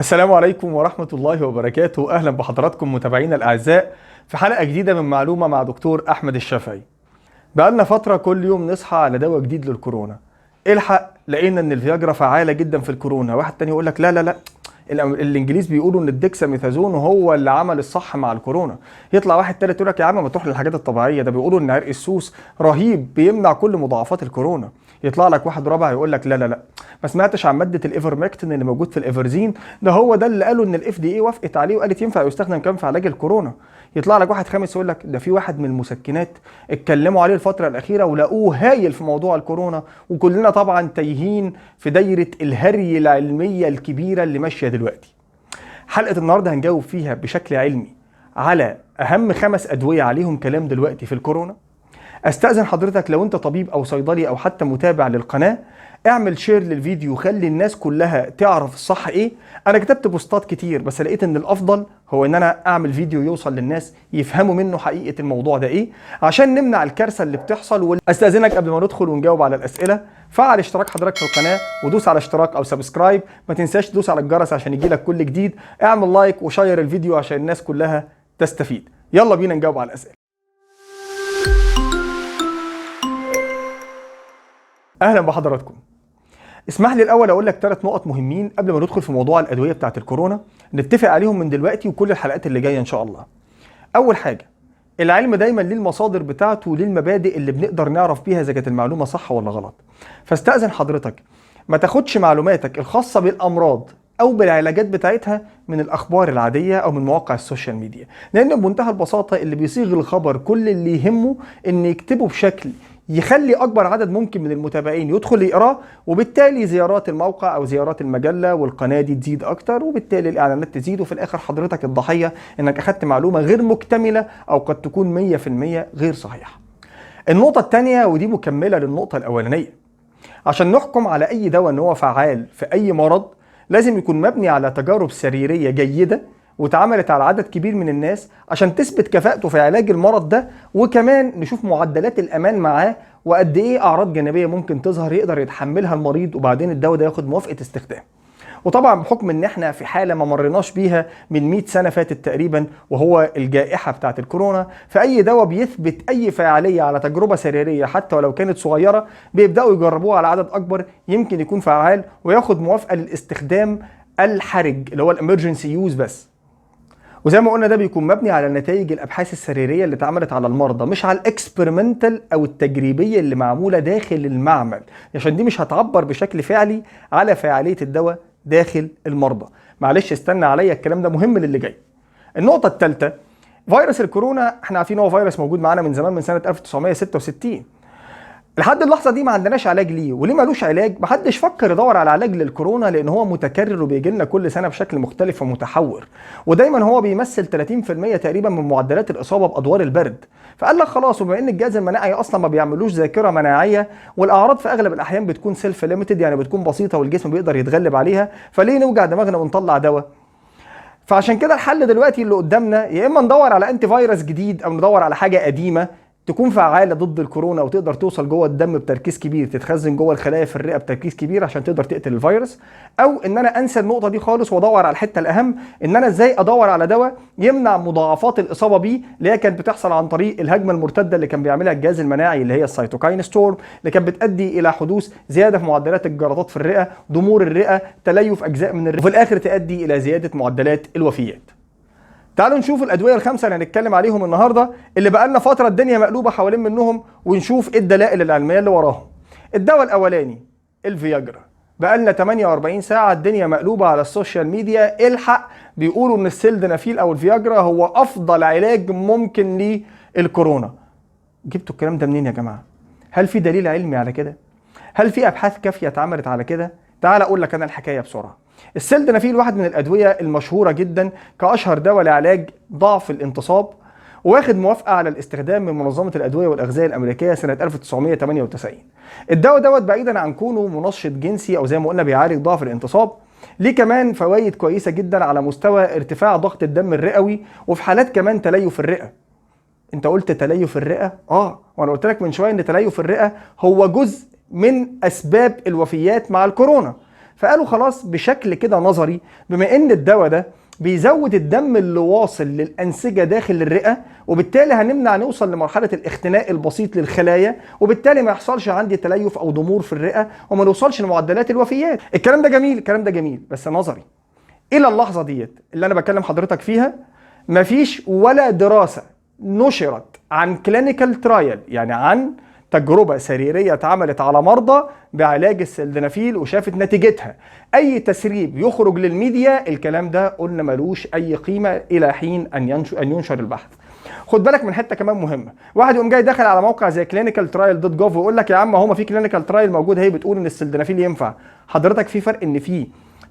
السلام عليكم ورحمة الله وبركاته. أهلا بحضراتكم متابعينا الأعزاء في حلقة جديدة من معلومة مع دكتور أحمد الشافعي. بقالنا فترة كل يوم نصحى على دواء جديد للكورونا. الحق لقينا إن الفياجرا فعالة جدا في الكورونا، واحد تاني يقول لك لا لا لا، الانجليز بيقولوا ان الديكساميثازون هو اللي عمل الصح مع الكورونا. يطلع واحد تالت يقول لك يا عم ما تروح للحاجات الطبيعيه، ده بيقولوا ان عرق السوس رهيب بيمنع كل مضاعفات الكورونا. يطلع لك واحد رابع يقول لك لا لا لا، ما سمعتش عن ماده الايفرمكتين اللي موجود في الايفرزين، ده هو ده اللي قالوا ان الاف دي اي وافقت عليه وقالت ينفع يستخدم كمان في علاج الكورونا. يطلع لك واحد خامس يقول لك ده في واحد من المسكنات اتكلموا عليه الفتره الاخيره ولقوه هايل في موضوع الكورونا، وكلنا طبعا تايهين في دايره الهري العلميه الكبيره اللي ماشيه دلوقتي. حلقة النهاردة هنجاوب فيها بشكل علمي على أهم 5 أدوية عليهم كلام دلوقتي في الكورونا. أستأذن حضرتك لو أنت طبيب أو صيدلي أو حتى متابع للقناة، اعمل شير للفيديو وخلي الناس كلها تعرف الصح إيه. أنا كتبت بوستات كتير بس لقيت إن الأفضل هو إن أنا أعمل فيديو يوصل للناس يفهموا منه حقيقة الموضوع ده إيه، عشان نمنع الكارثة اللي بتحصل. أستأذنك قبل ما ندخل ونجاوب على الأسئلة، فعل اشتراك حضرتك في القناة ودوس على اشتراك أو سبسكرايب، ما تنساش تدوس على الجرس عشان يجيلك كل جديد، اعمل لايك وشير الفيديو عشان الناس كلها تستفيد. يلا بينا نجاوب على الأسئلة. أهلا بحضراتكم. اسمح لي الأول أقول لك 3 نقط مهمين قبل ما ندخل في موضوع الأدوية بتاعت الكورونا، نتفق عليهم من دلوقتي وكل الحلقات اللي جاية إن شاء الله. أول حاجة، العلم دايما ليه المصادر بتاعته وليه المبادئ اللي بنقدر نعرف بيها إذا كانت المعلومة صح ولا غلط. فاستأذن حضرتك ما تاخدش معلوماتك الخاصة بالأمراض أو بالعلاجات بتاعتها من الأخبار العادية أو من مواقع السوشيال ميديا، لأن بمنتهى البساطة اللي بيصيغ الخبر كل اللي يهمه إن يكتبه بشكل يخلي أكبر عدد ممكن من المتابعين يدخل يقراه، وبالتالي زيارات الموقع أو زيارات المجلة والقناة دي تزيد أكتر، وبالتالي الإعلانات تزيد، وفي الآخر حضرتك الضحية إنك أخدت معلومة غير مكتملة أو قد تكون 100% غير صحيحة. النقطة الثانية ودي مكملة للنقطة الأولانية، عشان نحكم على أي دواء إن هو فعال في أي مرض لازم يكون مبني على تجارب سريرية جيدة واتعملت على عدد كبير من الناس عشان تثبت كفاءته في علاج المرض ده، وكمان نشوف معدلات الأمان معاه وقد إيه أعراض جانبية ممكن تظهر يقدر يتحملها المريض، وبعدين الدواء ده ياخد موافقة استخدام. وطبعا بحكم ان احنا في حاله ما مرناش بيها من 100 سنه فاتت تقريبا، وهو الجائحه بتاعت الكورونا، فاي دواء بيثبت اي فعاليه على تجربه سريريه حتى ولو كانت صغيره بيبداوا يجربوه على عدد اكبر يمكن يكون فعال وياخد موافقه للاستخدام الحرج اللي هو الامرجنسي يوز بس. وزي ما قلنا ده بيكون مبني على نتائج الابحاث السريريه اللي اتعملت على المرضى، مش على الاكسبيرمنتال او التجريبيه اللي معموله داخل المعمل، عشان دي مش هتعبر بشكل فعلي على فعاليه الدواء داخل المرضى. معلش استنى عليا، الكلام ده مهم للي جاي. النقطه الثالثه، فيروس الكورونا احنا عارفين هو فيروس موجود معانا من زمان، من سنه 1966. لحد اللحظه دي ما عندناش علاج ليه، وليه مالوش علاج؟ محدش فكر يدور على علاج للكورونا لان هو متكرر وبيجي لنا كل سنه بشكل مختلف ومتحور، ودايما هو بيمثل 30% تقريبا من معدلات الاصابه بادوار البرد. فقال لك خلاص، وبما ان الجهاز المناعي اصلا ما بيعملوش ذاكره مناعيه والاعراض في اغلب الاحيان بتكون سيلف ليميتد، يعني بتكون بسيطه والجسم بيقدر يتغلب عليها، فليه نوجع دماغنا ونطلع دواء؟ فعشان كده الحل دلوقتي اللي قدامنا يا اما ندور على انتي فيروس جديد او ندور على حاجه قديمه تكون فعاله ضد الكورونا وتقدر توصل جوه الدم بتركيز كبير، تتخزن جوه الخلايا في الرئه بتركيز كبير عشان تقدر تقتل الفيروس، او ان انا انسى النقطه دي خالص وادور على الحته الاهم، ان انا ازاي ادور على دواء يمنع مضاعفات الاصابه بيه اللي هي كانت بتحصل عن طريق الهجمه المرتده اللي كان بيعملها الجهاز المناعي اللي هي السيتوكاين ستورم، اللي كانت بتؤدي الى حدوث زياده في معدلات الجلطات في الرئه، ضمور الرئه، تليف اجزاء من الرئه، وفي الاخر تؤدي الى زياده معدلات الوفيات. تعالوا نشوف الادويه ال5 اللي هنتكلم عليهم النهارده اللي بقالنا فتره الدنيا مقلوبه حوالين منهم، ونشوف ايه الدلائل العلميه اللي وراهم. الدواء الاولاني الفياجرا، بقالنا 48 ساعه الدنيا مقلوبه على السوشيال ميديا، الحق بيقولوا ان السيلدنافيل او الفياجرا هو افضل علاج ممكن للكورونا. جبتوا الكلام ده منين يا جماعه؟ هل في دليل علمي على كده؟ هل في ابحاث كافيه اتعملت على كده؟ تعال اقول لك انا الحكايه بسرعه. السيلدنافيل واحد من الادويه المشهوره جدا كاشهر دواء لعلاج ضعف الانتصاب، واخد موافقه على الاستخدام من منظمه الادويه والاغذيه الامريكيه سنه 1998. الدواء دوت بعيدا عن كونه منشط جنسي او زي ما قلنا بيعالج ضعف الانتصاب، ليه كمان فوائد كويسه جدا على مستوى ارتفاع ضغط الدم الرئوي، وفي حالات كمان تليف الرئه. انت قلت تليف الرئه؟ وانا قلت لك من شويه ان تليف الرئه هو جزء من اسباب الوفيات مع الكورونا. فقالوا خلاص بشكل كده نظري، بما ان الدواء ده بيزود الدم اللي واصل للأنسجة داخل الرئة، وبالتالي هنمنع نوصل لمرحلة الاختناق البسيط للخلايا، وبالتالي ما يحصلش عندي تليف أو ضمور في الرئة، وما نوصلش لمعدلات الوفيات. الكلام ده جميل، الكلام ده جميل، بس نظري. إلى اللحظة ديت اللي أنا بكلم حضرتك فيها مفيش ولا دراسة نشرت عن كلينيكال ترايل، يعني عن تجربة سريرية اتعملت على مرضى بعلاج السلدنافيل وشافت نتيجتها، أي تسريب يخرج للميديا الكلام ده قلنا ملوش أي قيمة إلى حين أن ينشر البحث. خد بالك من حتة كمان مهمة، واحد يقوم جاي داخل على موقع زي clinicaltrial.gov ويقول لك يا عم هو ما في كلينيكال ترايل موجود هي بتقول إن السلدنافيل ينفع. حضرتك في فرق إن في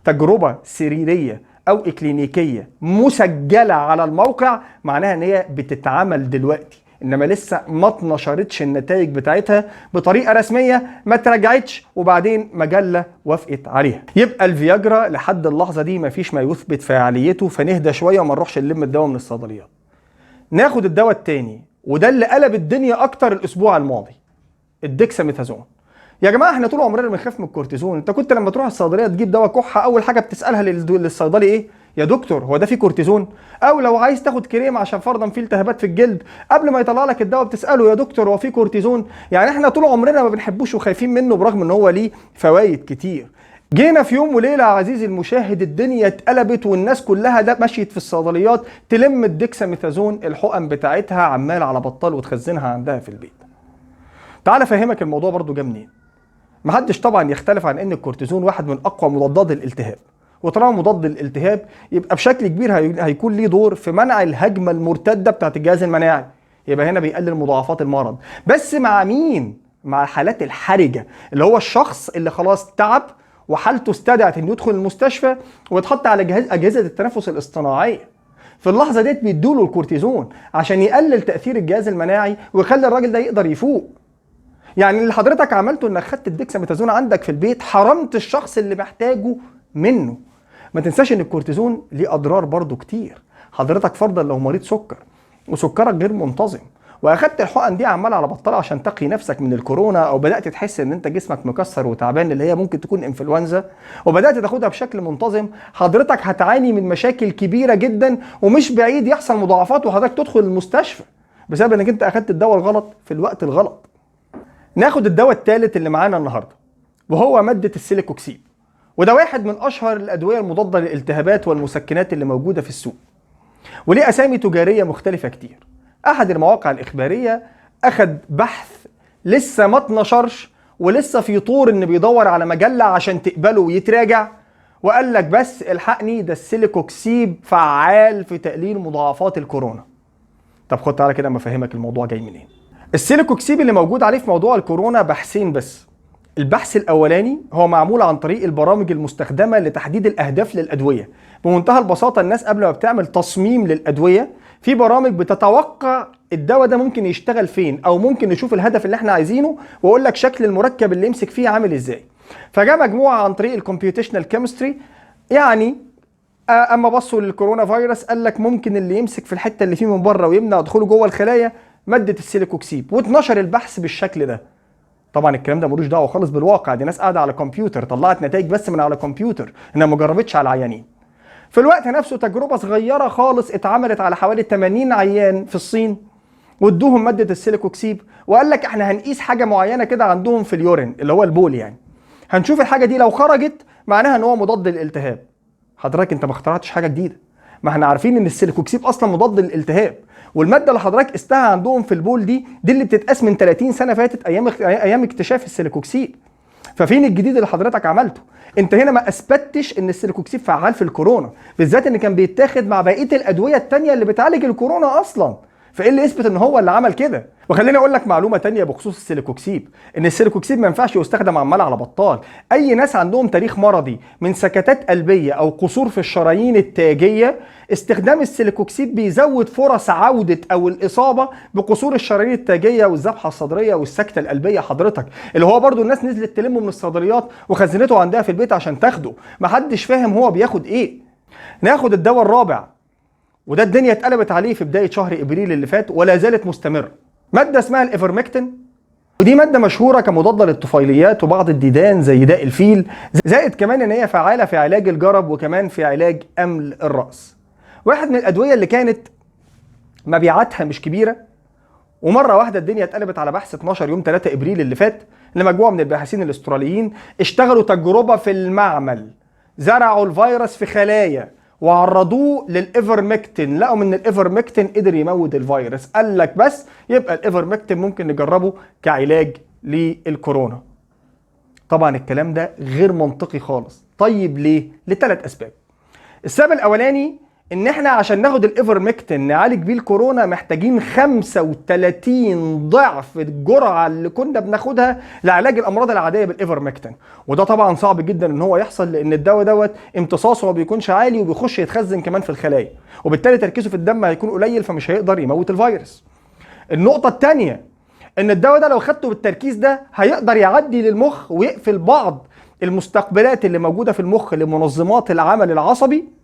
تجربة سريرية أو إكلينيكية مسجلة على الموقع معناها إن هي بتتعمل دلوقتي، انما لسه ما اتنشرتش النتائج بتاعتها بطريقه رسميه، ما اتراجعتش وبعدين مجله وافقت عليها. يبقى الفياجرا لحد اللحظه دي ما فيش ما يثبت فعاليته، فنهدى شويه وما نروحش نلم الدواء من الصيدليات. ناخد الدواء التاني وده اللي قلب الدنيا اكتر الاسبوع الماضي، الديكساميثازون. يا جماعه احنا طول عمرنا بنخاف من الكورتيزون. انت كنت لما تروح الصيدليه تجيب دواء كحه اول حاجه بتسالها للصيدلي ايه؟ يا دكتور هو ده فيه كورتيزون؟ او لو عايز تاخد كريم عشان فرضا فيه التهابات في الجلد قبل ما يطلع لك الدواء بتساله يا دكتور هو فيه كورتيزون؟ يعني احنا طول عمرنا ما بنحبوش وخايفين منه برغم ان هو ليه فوائد كتير. جينا في يوم وليله عزيزي المشاهد الدنيا اتقلبت والناس كلها ده مشيت في الصيدليات تلم الديكساميثازون الحقن بتاعتها عمال على بطال وتخزنها عندها في البيت. تعال افهمك الموضوع برضو جه منين. محدش طبعا يختلف عن ان الكورتيزون واحد من اقوى مضادات الالتهاب، وطالما مضاد الالتهاب يبقى بشكل كبير هيكون ليه دور في منع الهجمه المرتده بتاعت الجهاز المناعي، يبقى هنا بيقلل مضاعفات المرض. بس مع مين؟ مع الحالات الحرجه، اللي هو الشخص اللي خلاص تعب وحالته استدعت انه يدخل المستشفى ويتحط على اجهزه التنفس الاصطناعيه. في اللحظه ديت بيدوله الكورتيزون عشان يقلل تاثير الجهاز المناعي ويخلي الراجل ده يقدر يفوق. يعني اللي حضرتك عملته انك خدت الديكساميثازون عندك في البيت حرمت الشخص اللي محتاجه منه. ما تنساش ان الكورتيزون ليه اضرار برضو كتير. حضرتك فرضا لو مريض سكر وسكرك غير منتظم واخدت الحقن دي عمال على بطال عشان تقي نفسك من الكورونا، او بدات تحس ان انت جسمك مكسر وتعبان اللي هي ممكن تكون انفلونزا وبدات تاخدها بشكل منتظم، حضرتك هتعاني من مشاكل كبيره جدا ومش بعيد يحصل مضاعفات وحضرتك تدخل المستشفى بسبب انك انت اخدت الدواء الغلط في الوقت الغلط. ناخد الدواء الثالث اللي معانا النهارده وهو ماده السيليكوكسيب، وده واحد من اشهر الادويه المضاده للالتهابات والمسكنات اللي موجوده في السوق، وليه اسامي تجاريه مختلفه كتير. احد المواقع الاخباريه اخد بحث لسه ما اتنشرش ولسه في طور ان بيدور على مجله عشان تقبله ويتراجع، وقال لك بس الحقني ده السيليكوكسيب فعال في تقليل مضاعفات الكورونا. طب خد تعالى كده اما افهمك الموضوع جاي منين. السيليكوكسيب اللي موجود عليه في موضوع الكورونا بحثين بس. البحث الاولاني هو معمول عن طريق البرامج المستخدمه لتحديد الاهداف للادويه. بمنتهى البساطه الناس قبل ما بتعمل تصميم للادويه في برامج بتتوقع الدواء ده ممكن يشتغل فين، او ممكن نشوف الهدف اللي احنا عايزينه واقول لك شكل المركب اللي يمسك فيه عامل ازاي. فجاء مجموعه عن طريق الكمبيوتيشنال كيمستري، يعني اما بصوا للكورونا فيروس قال لك ممكن اللي يمسك في الحته اللي فيه من بره ويمنع دخوله جوه الخلايا ماده السيليكوكسيب، واتنشر البحث بالشكل ده. طبعا الكلام ده ملوش دعوه خالص بالواقع، دي ناس قاعده على كمبيوتر طلعت نتائج بس من على كمبيوتر، انها ما جربتش على العيانين. في الوقت نفسه تجربه صغيره خالص اتعملت على حوالي 80 عيان في الصين وادوهم ماده السيليكوكسيب، وقال لك احنا هنقيس حاجه معينه كده عندهم في اليورين اللي هو البول، يعني هنشوف الحاجه دي لو خرجت معناها ان هو مضاد للالتهاب. حضرتك انت ما اخترعتش حاجه جديده، ما احنا عارفين ان السيليكوكسيب اصلا مضاد للالتهاب، والماده اللي حضرتك قستها عندهم في البول دي اللي بتتقاس من 30 سنه فاتت ايام اكتشاف السيليكوكسيب. ففين الجديد اللي حضرتك عملته؟ انت هنا ما اثبتش ان السيليكوكسيب فعال في الكورونا، بالذات ان كان بيتاخد مع بقيه الادويه الثانيه اللي بتعالج الكورونا اصلا، فايه اللي يثبت ان هو اللي عمل كده؟ وخليني اقول لك معلومه تانية بخصوص السيليكوكسيب، ان السيليكوكسيب ما ينفعش يستخدم عمال على بطال. اي ناس عندهم تاريخ مرضي من سكتات قلبيه او قصور في الشرايين التاجيه، استخدام السيليكوكسيب بيزود فرص عوده او الاصابه بقصور الشرايين التاجيه والذبحه الصدريه والسكته القلبيه حضرتك، اللي هو برضو الناس نزلت تلمه من الصيدليات وخزنته عندها في البيت عشان تاخده، محدش فاهم هو بياخد ايه. ناخد الدواء الرابع، وده الدنيا اتقلبت عليه في بدايه شهر ابريل اللي فات ولا زالت مستمره. ماده اسمها الإيفرمكتين، ودي مادة مشهورة كمضادة للطفيليات وبعض الديدان زي داء الفيل، زائد كمان ان هي فعالة في علاج الجرب وكمان في علاج أمل الرأس. واحد من الأدوية اللي كانت مبيعاتها مش كبيرة، ومرة واحدة الدنيا اتقلبت على بحث 12 يوم 3 ابريل اللي فات لمجموعة من الباحثين الاستراليين اشتغلوا تجربة في المعمل، زرعوا الفيروس في خلايا وعرضوه للإيفرمكتين، لقوا ان الإيفرمكتين قدر يموت الفيروس. قال لك بس يبقى الإيفرمكتين ممكن نجربه كعلاج للكورونا. طبعا الكلام ده غير منطقي خالص. طيب ليه؟ لثلاث أسباب. السبب الأولاني ان احنا عشان ناخد الإيفرمكتين نعالج بيه الكورونا محتاجين 35 ضعف الجرعه اللي كنا بناخدها لعلاج الامراض العاديه بالإيفرمكتين، وده طبعا صعب جدا ان هو يحصل لان الدواء دوت امتصاصه ما بيكونش عالي وبيخش يتخزن كمان في الخلايا، وبالتالي تركيزه في الدم هيكون قليل فمش هيقدر يموت الفيروس. النقطه الثانيه ان الدواء ده لو خدته بالتركيز ده هيقدر يعدي للمخ ويقفل بعض المستقبلات اللي موجوده في المخ لمنظمات العمل العصبي،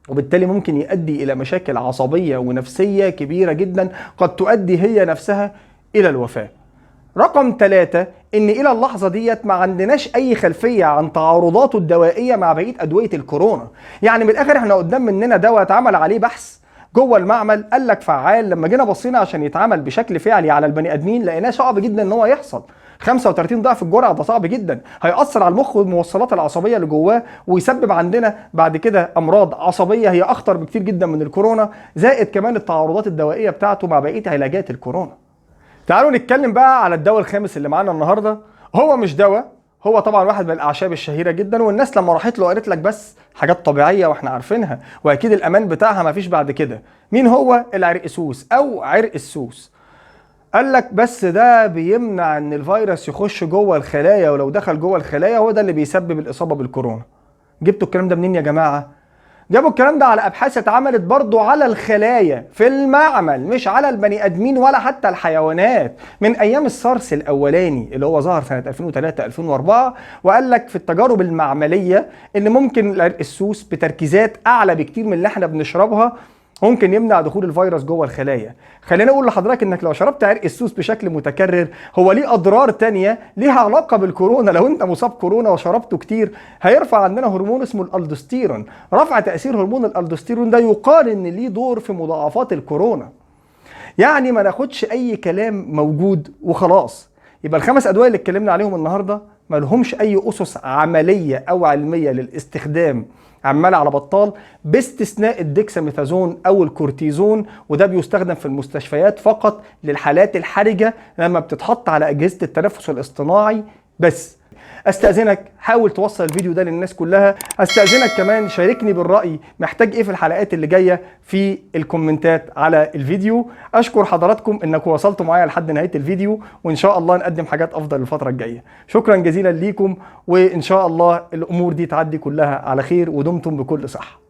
وبالتالي ممكن يؤدي إلى مشاكل عصبية ونفسية كبيرة جدا قد تؤدي هي نفسها إلى الوفاة. رقم 3 إن إلى اللحظة ديت ما عندناش أي خلفية عن تعارضاته الدوائية مع بقية أدوية الكورونا. يعني من الآخر إحنا قدام مننا دواء اتعمل عليه بحث جوه المعمل قال لك فعال، لما جينا بصينا عشان يتعمل بشكل فعلي على البني آدمين لقيناه صعب جدا إن هو يحصل. 35 ضعف الجرعه ده صعب جدا، هيأثر على المخ والموصلات العصبيه اللي جواه ويسبب عندنا بعد كده امراض عصبيه هي اخطر بكتير جدا من الكورونا، زائد كمان التعارضات الدوائيه بتاعته مع بقيه علاجات الكورونا. تعالوا نتكلم بقى على الدواء الخامس اللي معانا النهارده. هو مش دواء، هو طبعا واحد من الاعشاب الشهيره جدا، والناس لما راحت له قالت لك بس حاجات طبيعيه واحنا عارفينها واكيد الامان بتاعها ما فيش بعد كده. مين هو؟ العرقسوس او عرق السوس. قال لك بس ده بيمنع ان الفيروس يخش جوه الخلايا، ولو دخل جوه الخلايا هو ده اللي بيسبب الاصابه بالكورونا. جبتوا الكلام ده منين يا جماعه؟ جابوا الكلام ده على ابحاث اتعملت برضو على الخلايا في المعمل، مش على البني ادمين ولا حتى الحيوانات، من ايام السارس الاولاني اللي هو ظهر سنه 2003 2004. وقال لك في التجارب المعمليه ان ممكن العرق السوس بتركيزات اعلى بكتير من اللي احنا بنشربها ممكن يمنع دخول الفيروس جوه الخلايا. خليني اقول لحضرتك انك لو شربت عرق السوس بشكل متكرر هو ليه اضرار تانية ليها علاقه بالكورونا. لو انت مصاب كورونا وشربته كتير هيرفع عندنا هرمون اسمه الالدوستيرون. رفع تاثير هرمون الالدوستيرون ده يقال ان ليه دور في مضاعفات الكورونا. يعني ما ناخدش اي كلام موجود وخلاص. يبقى الخمس ادويه اللي اتكلمنا عليهم النهارده ما لهمش اي اسس عمليه او علميه للاستخدام عمال على بطال، باستثناء الديكساميثازون او الكورتيزون، وده بيستخدم في المستشفيات فقط للحالات الحرجه لما بتتحط على اجهزه التنفس الاصطناعي بس. استاذنك حاول توصل الفيديو ده للناس كلها. استاذنك كمان شاركني بالراي محتاج ايه في الحلقات اللي جايه في الكومنتات على الفيديو. اشكر حضراتكم انكم وصلتوا معايا لحد نهايه الفيديو، وان شاء الله نقدم حاجات افضل الفتره الجايه. شكرا جزيلا ليكم، وان شاء الله الامور دي تعدي كلها على خير ودمتم بكل صحه.